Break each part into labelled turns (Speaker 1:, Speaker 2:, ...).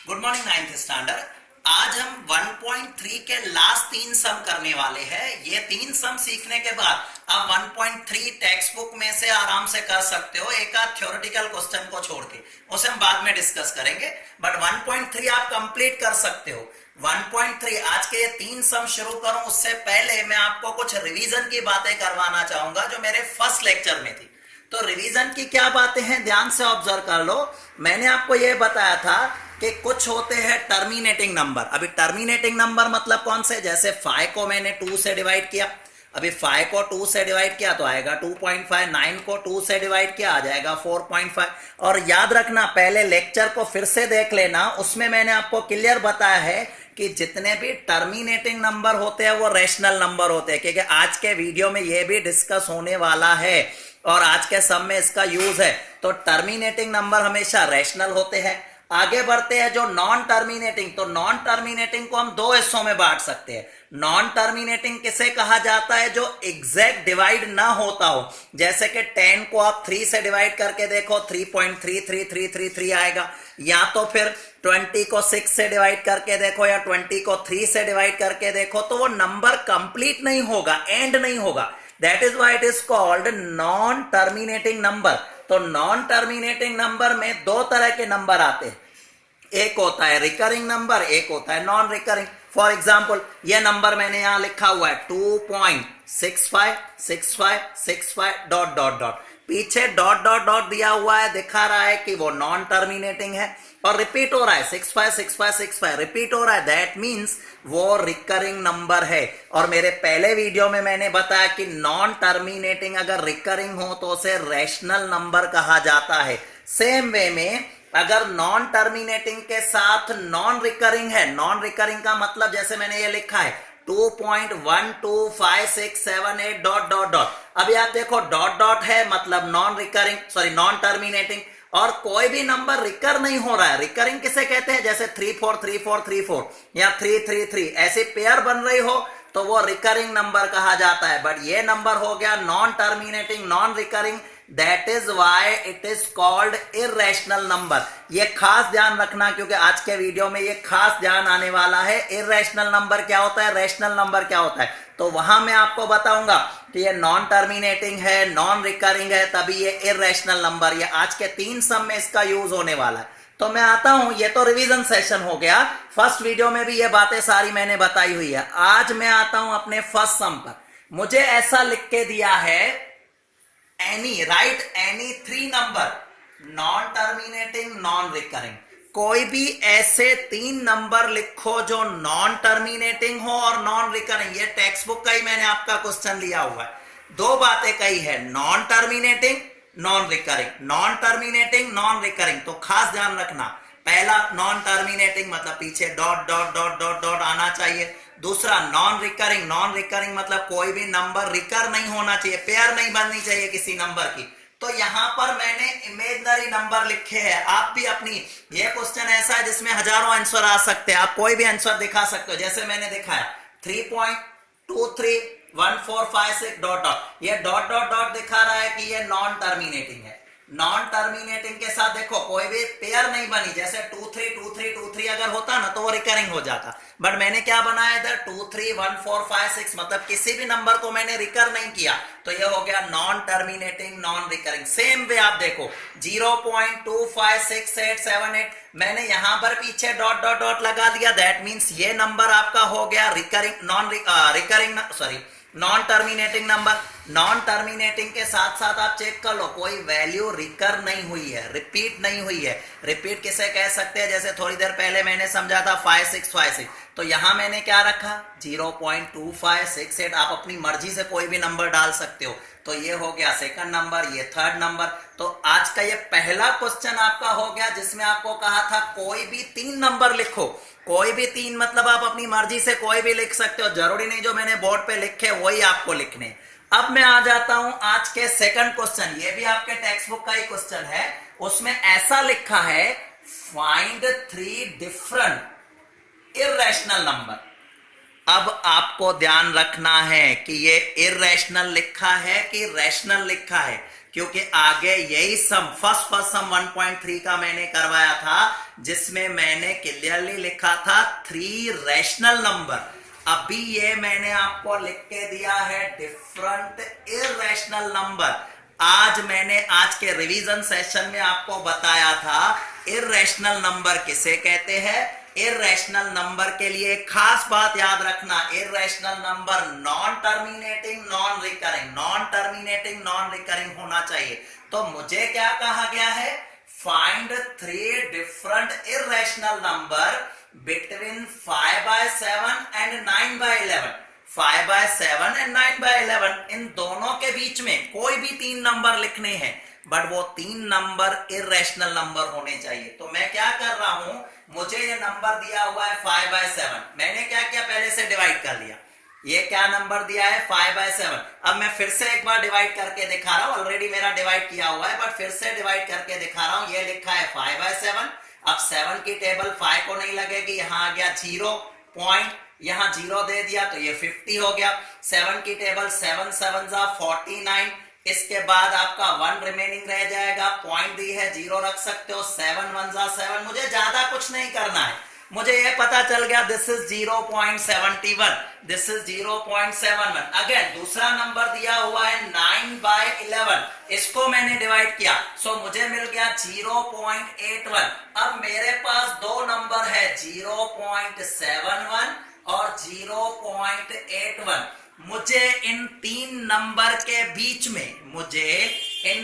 Speaker 1: Good morning ninth standard. आज हम 1.3 के लास्ट 3 सम करने वाले हैं। ये 3 सम सीखने के बाद आप 1.3 टेक्स्ट बुक में से आराम से कर सकते हो, एक आध थ्योरेटिकल क्वेश्चन को छोड़ के, उसे हम बाद में डिस्कस करेंगे। बट 1.3 आप कंप्लीट कर सकते हो। 1.3 आज के ये 3 सम शुरू करूं उससे पहले मैं आपको कुछ रिवीजन की बातें करवाना चाहूंगा जो मेरे फर्स्ट लेक्चर में थी। तो रिवीजन की क्या बातें हैं ध्यान से ऑब्जर्व कर लो। मैंने आपको यह बताया था कि कुछ होते हैं टर्मिनेटिंग नंबर। अभी टर्मिनेटिंग नंबर मतलब कौन से, जैसे 5 को मैंने 2 से डिवाइड किया, अभी 5 को 2 से डिवाइड किया तो आएगा 2.5, 9 को 2 से डिवाइड किया आ जाएगा 4.5। और याद रखना, पहले लेक्चर को फिर से देख लेना, उसमें मैंने आपको क्लियर बताया है कि जितने भी टर्मिनेटिंग नंबर होते हैं वो रैशनल नंबर होते हैं, क्योंकि आज के वीडियो में ये भी डिस्कस होने वाला है और आज के सम में इसका यूज है। तो टर्मिनेटिंग नंबर हमेशा रैशनल होते हैं। आगे बढ़ते हैं जो नॉन टर्मिनेटिंग, तो नॉन टर्मिनेटिंग को हम 2 हिस्सों में बांट सकते हैं। नॉन टर्मिनेटिंग किसे कहा जाता है, जो एग्जैक्ट डिवाइड ना होता हो। जैसे कि 10 को आप 3 से डिवाइड करके देखो 3.33333 आएगा, या तो फिर 20 को 6 से डिवाइड करके देखो या 20 को 3 से डिवाइड करके देखो, तो वो नंबर कंप्लीट नहीं होगा, एंड नहीं होगा। That is why it is called non terminating number. तो नॉन टर्मिनेटिंग नंबर में 2 तरह के नंबर आते हैं, एक होता है रिकरिंग नंबर, एक होता है नॉन रिकरिंग। फॉर एग्जाम्पल ये नंबर मैंने यहां लिखा हुआ है 2.656565 डॉट डॉट डॉट, पीछे डॉट डॉट डॉट दिया हुआ है, दिखा रहा है कि वो नॉन टर्मिनेटिंग है और रिपीट हो रहा है 656565 रिपीट हो रहा है, दैट मींस वो रिकरिंग नंबर है। और मेरे पहले वीडियो में मैंने बताया कि नॉन टर्मिनेटिंग अगर रिकरिंग हो तो उसे रैशनल नंबर कहा जाता है। सेम वे में अगर नॉन टर्मिनेटिंग के साथ नॉन रिकरिंग है, नॉन रिकरिंग का मतलब जैसे मैंने ये लिखा है 2.125678 डॉट डॉट डॉट, अभी आप देखो डॉट डॉट है मतलब non recurring, sorry non terminating, और कोई भी नंबर रिकर नहीं हो रहा है। रिकरिंग किसे कहते हैं, जैसे 343434 या 333 ऐसे पेयर बन रही हो तो वो रिकरिंग नंबर कहा जाता है। बट ये नंबर हो गया non terminating, non recurring, that is why it is called irrational number. ये खास ध्यान रखना क्योंकि आज के वीडियो में ये खास ध्यान आने वाला है, इर्रेशनल नंबर क्या होता है, रैशनल नंबर क्या होता है। तो वहां मैं आपको बताऊंगा कि ये नॉन टर्मिनेटिंग है, नॉन रिकरिंग है, तभी ये इर्रेशनल नंबर, ये आज के 3 सम में इसका यूज होने वाला है। तो मैं आता हूं, ये तो रिवीजन सेशन हो गया, फर्स्ट वीडियो में भी ये बातें सारी मैंने बताई हुई है। आज मैं आता हूं अपने फर्स्ट सम पर। मुझे ऐसा लिख के दिया है right any 3 number non terminating non recurring. कोई भी ऐसे 3 नंबर लिखो जो नॉन टर्मिनेटिंग हो और नॉन रिकरिंग। ये टेक्स्ट बुक का ही मैंने आपका क्वेश्चन लिया हुआ है। 2 बातें कही है, non terminating non recurring, non terminating non recurring. तो खास ध्यान रखना, पहला नॉन टर्मिनेटिंग मतलब पीछे dot dot dot dot dot आना चाहिए। दूसरा नॉन रिकरिंग, नॉन रिकरिंग मतलब कोई भी नंबर रिकर नहीं होना चाहिए, पेयर नहीं बननी चाहिए किसी नंबर की। तो यहां पर मैंने इमेजिनरी नंबर लिखे हैं। आप भी अपनी, ये क्वेश्चन ऐसा है जिसमें हजारों आंसर आ सकते हैं, आप कोई भी आंसर दिखा सकते हो। जैसे मैंने दिखाया 3.231456 डॉट डॉट, ये डॉट डॉट डॉट दिखा रहा है कि ये नॉन टर्मिनेटिंग है। नॉन टर्मिनेटिंग के साथ देखो कोई भी पेयर नहीं बनी, जैसे 232323 अगर होता ना तो वो रिकरिंग हो जाता। बट मैंने क्या बनाया इधर 231456, मतलब किसी भी नंबर को मैंने रिकर नहीं किया, तो ये हो गया non terminating non recurring. Same way आप देखो 0.256878, मैंने यहां पर पीछे डॉट डॉट डॉट लगा दिया, दैट मींस ये नंबर आपका हो गया recurring, non terminating number. Non terminating के साथ साथ आप चेक कर लो कोई वैल्यू रिकर नहीं हुई है, रिपीट नहीं हुई है। रिपीट किसे कह सकते हैं, जैसे थोड़ी देर पहले मैंने समझा था 5656, तो यहां मैंने क्या रखा 0.2568, आप अपनी मर्जी से कोई भी नंबर डाल सकते हो। तो ये हो गया सेकंड नंबर, ये थर्ड नंबर। तो आज का ये पहला क्वेश्चन आपका हो गया जिसमें आपको कहा था कोई भी 3 नंबर लिखो। कोई भी 3 मतलब आप अपनी मर्जी से कोई भी लिख सकते हो, जरूरी नहीं जो मैंने बोर्ड पे लिखे वही आपको लिखने। अब मैं आ जाता हूं आज के सेकंड क्वेश्चन, ये भी आपके टेक्स्ट बुक का ही क्वेश्चन है। उसमें ऐसा लिखा है फाइंड 3 डिफरेंट इर्रेशनल नंबर। अब आपको ध्यान रखना है कि ये इर्रेशनल लिखा है कि रैशनल लिखा है। क्योंकि आगे यही सम फर्स्ट सम 1.3 का मैंने करवाया था, जिसमें मैंने क्लियरली लिखा था 3 रैशनल नंबर। अभी ये मैंने आपको लिख के दिया है डिफरेंट इररेशनल नंबर। आज मैंने आज के रिवीजन सेशन में आपको बताया था इररेशनल नंबर किसे कहते हैं। इररेशनल नंबर के लिए खास बात याद रखना, irrational number non terminating non recurring, non terminating non recurring होना चाहिए। तो मुझे क्या कहा गया है, find 3 different irrational number between 5/7 and 9/11। 5/7 and 9/11 इन दोनों के बीच में कोई भी 3 नंबर लिखने हैं, बट वो 3 नंबर इररेशनल नंबर होने चाहिए। तो मैं क्या कर रहा हूं, मुझे ये नंबर दिया हुआ है 5/7, मैंने क्या किया, पहले से डिवाइड कर लिया। ये क्या नंबर दिया है 5/7। अब मैं फिर से एक बार डिवाइड करके दिखा रहा हूं, ऑलरेडी मेरा डिवाइड किया हुआ है, बट फिर से डिवाइड करके दिखा रहा हूं। ये लिखा है 5/7। अब 7 की टेबल 5 को नहीं लगेगी, यहां आ गया 0 पॉइंट, यहां 0 दे दिया तो ये 50 हो गया। 7 की टेबल 7 7 49, इसके बाद आपका 1 रिमेनिंग रह जाएगा, पॉइंट दी है 0 रख सकते हो। 7 1 7, मुझे ज्यादा कुछ नहीं करना है, मुझे ये पता चल गया this is 0.71, this is 0.71। Again दूसरा नंबर दिया हुआ है 9/11, इसको मैंने डिवाइड किया, सो मुझे मिल गया 0.81। अब मेरे पास 2 नंबर है 0.71 और 0.81। मुझे इन 3 नंबर के बीच में, मुझे इन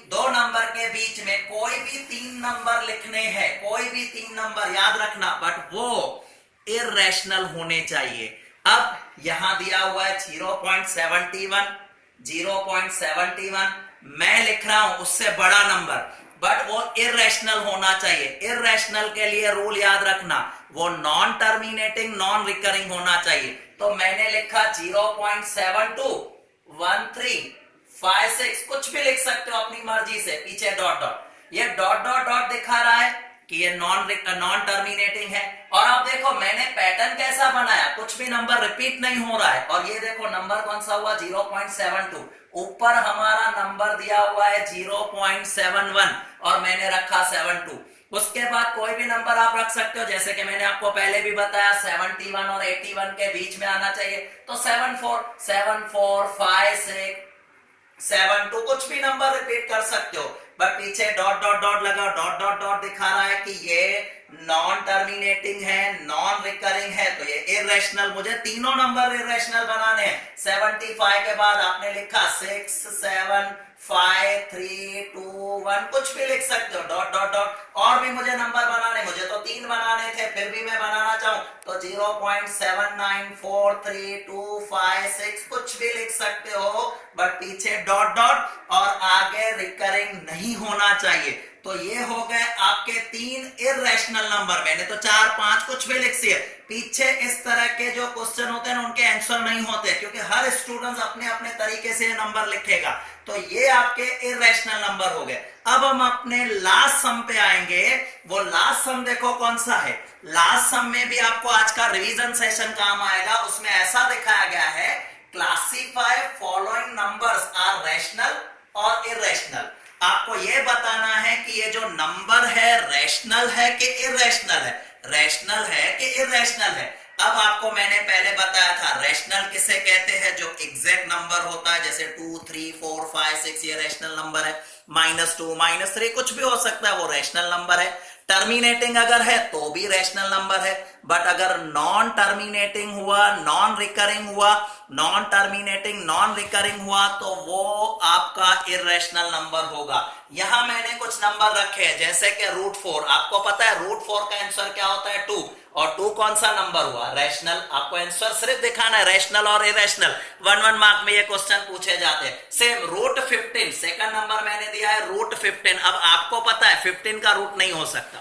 Speaker 1: 2 नंबर के बीच में कोई भी 3 नंबर लिखने हैं, कोई भी 3 नंबर याद रखना, बट वो इररेशनल होने चाहिए। अब यहां दिया हुआ है 0.71, 0.71 मैं लिख रहा हूं उससे बड़ा नंबर, बट वो इररेशनल होना चाहिए। इररेशनल के लिए रूल याद रखना, वो नॉन टर्मिनेटिंग नॉन रिकरिंग होना चाहिए। तो मैंने लिखा 0.72 1356, कुछ भी लिख सकते हो अपनी मर्जी से, पीछे डॉट डॉट। ये डॉट डॉट डॉट दिखा रहा है कि ये नॉन टर्मिनेटिंग है। और आप देखो मैंने पैटर्न कैसा बनाया, कुछ भी नंबर रिपीट नहीं हो रहा है। और ये देखो नंबर कौन सा हुआ 0.72, ऊपर हमारा नंबर दिया हुआ है 0.71 और मैंने रखा 72। उसके बाद कोई भी नंबर आप रख सकते हो, जैसे कि मैंने आपको पहले भी बताया 71 और 81 के बीच में आना चाहिए। तो 74 74 5 6 72, कुछ भी नंबर रिपीट कर सकते हो, बट पीछे डॉट डॉट डॉट लगा, डॉट डॉट डॉट दिखा रहा है कि ये नॉन टर्मिनेटिंग है नॉन रिकरिंग है, तो ये इररेशनल, मुझे तीनों नंबर इररेशनल बनाने हैं। 75 के बाद आपने लिखा 6 7 5 3 2 1, कुछ भी लिख सकते हो, डॉट डॉट डॉट। और भी मुझे नंबर बनाने, मुझे तो 3 बनाने थे, फिर भी मैं बनाना चाहूं तो 0.794325 कुछ भी लिख सकते हो, बट पीछे डॉट डॉट और आगे रिकरिंग नहीं होना चाहिए। तो ये हो गए आपके 3 इररेशनल नंबर। मैंने तो 4 5 कुछ भी लिख दिए। पीछे इस तरह के जो क्वेश्चन होते हैं उनके आंसर नहीं होते, क्योंकि हर स्टूडेंट अपने अपने तरीके से नंबर लिखेगा। तो ये आपके इररेशनल नंबर हो गए। अब हम अपने लास्ट सम पे आएंगे। वो लास्ट सम देखो कौन सा है। लास्ट सम में भी आपको आज का रिवीजन सेशन काम आएगा। उसमें ऐसा दिखाया गया है, classify following numbers are rational और इररेशनल। आपको यह बताना है कि ये जो नंबर है रैशनल है कि इररेशनल है, रैशनल है कि इररेशनल है। अब आपको मैंने पहले बताया था रैशनल किसे कहते हैं, जो एग्जैक्ट नंबर होता है, जैसे 2 3 4 5 6 ये रैशनल नंबर है। -2 -3 कुछ भी हो सकता है, वो रैशनल नंबर है। टर्मिनेटिंग अगर है तो भी रैशनल नंबर है, बट अगर नॉन टर्मिनेटिंग हुआ, नॉन रिकरिंग हुआ, नॉन टर्मिनेटिंग नॉन रिकरिंग हुआ, तो वो आपका इररेशनल नंबर होगा। यहां मैंने कुछ नंबर रखे हैं, जैसे कि √4। आपको पता है √4 का आंसर क्या होता है 2, और 2 कौन सा नंबर हुआ, रैशनल। आपको आंसर सिर्फ दिखाना है रैशनल और इररेशनल। 1 मार्क में ये क्वेश्चन पूछे जाते हैं। सेम √15, सेकंड नंबर मैंने दिया है √15। अब आपको पता है 15 का रूट नहीं हो सकता,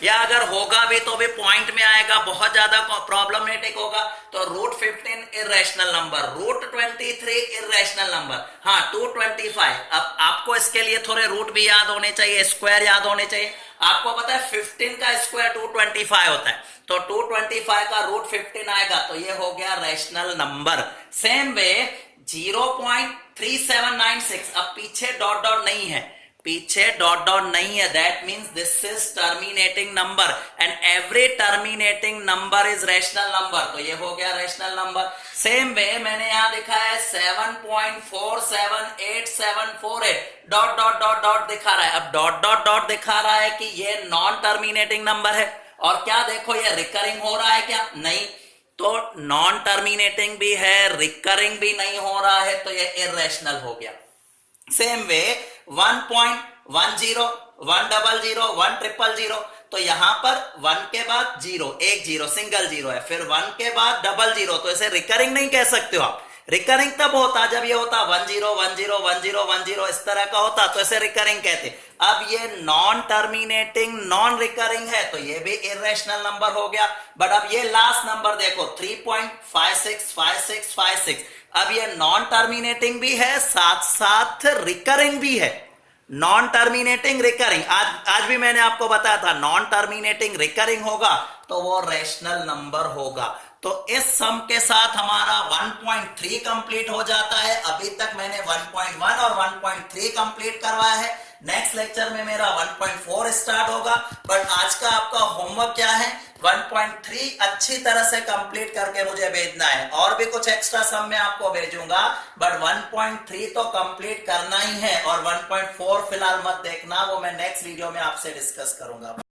Speaker 1: या अगर होगा भी तो भी पॉइंट में आएगा, बहुत ज्यादा प्रॉब्लमेटिक होगा। तो √15 इररेशनल नंबर, √23 इररेशनल नंबर, हाँ 225। अब आपको इसके लिए थोड़े रूट भी याद होने चाहिए, स्क्वायर याद होने चाहिए। आपको पता है 15 का स्क्वायर 225 होता है, तो 225 का √15 आएगा, तो ये हो गया रैशनल नंबर। Same way 0. 3796। अब पीछे डॉट डॉट नहीं है, पीछे डॉट डॉट नहीं है, that means this is terminating number and every terminating number is rational number. तो ये हो गया रैशनल नंबर। सेम वे मैंने यहां लिखा है 7.478748 डॉट डॉट डॉट डॉट दिखा रहा है। अब डॉट डॉट डॉट दिखा रहा है कि ये नॉन टर्मिनेटिंग नंबर है, और क्या देखो ये रिकरिंग हो रहा है क्या? नहीं, तो नॉन टर्मिनेटिंग भी है, रिकरिंग भी नहीं हो रहा है, तो ये इररेशनल हो गया। सेम वे 1.10 100 100 तो यहां पर 1 के बाद 0, एक 0 सिंगल 0 है, फिर 1 के बाद 00, तो इसे रिकरिंग नहीं कह सकते हो आप। रिकरिंग तब होता जब ये होता 10 10 10 10 इस तरह का होता, तो इसे रिकरिंग कहते। अब ये नॉन टर्मिनेटिंग नॉन रिकरिंग है, तो ये भी इररेशनल नंबर हो गया। बट अब ये लास्ट नंबर देखो 3.565656, अब ये नॉन टर्मिनेटिंग भी है, साथ साथ रिकरिंग भी है। नॉन टर्मिनेटिंग रिकरिंग, आज भी मैंने आपको बताया था, नॉन टर्मिनेटिंग रिकरिंग होगा तो वो रैशनल नंबर होगा। तो इस सम के साथ हमारा 1.3 कंप्लीट हो जाता है। अभी तक मैंने 1.1 और 1.3 कंप्लीट करवाया है। नेक्स्ट लेक्चर में मेरा 1.4 स्टार्ट होगा। बट आज का आपका होमवर्क क्या है? 1.3 अच्छी तरह से कंप्लीट करके मुझे भेजना है। और भी कुछ एक्स्ट्रा सम में आपको भेजूंगा, बट 1.3 तो कंप्लीट करना ही है। और 1.4 फिलहाल मत देखना, वो मैं नेक्स्ट वीडियो में आपसे डिस्कस करूंगा।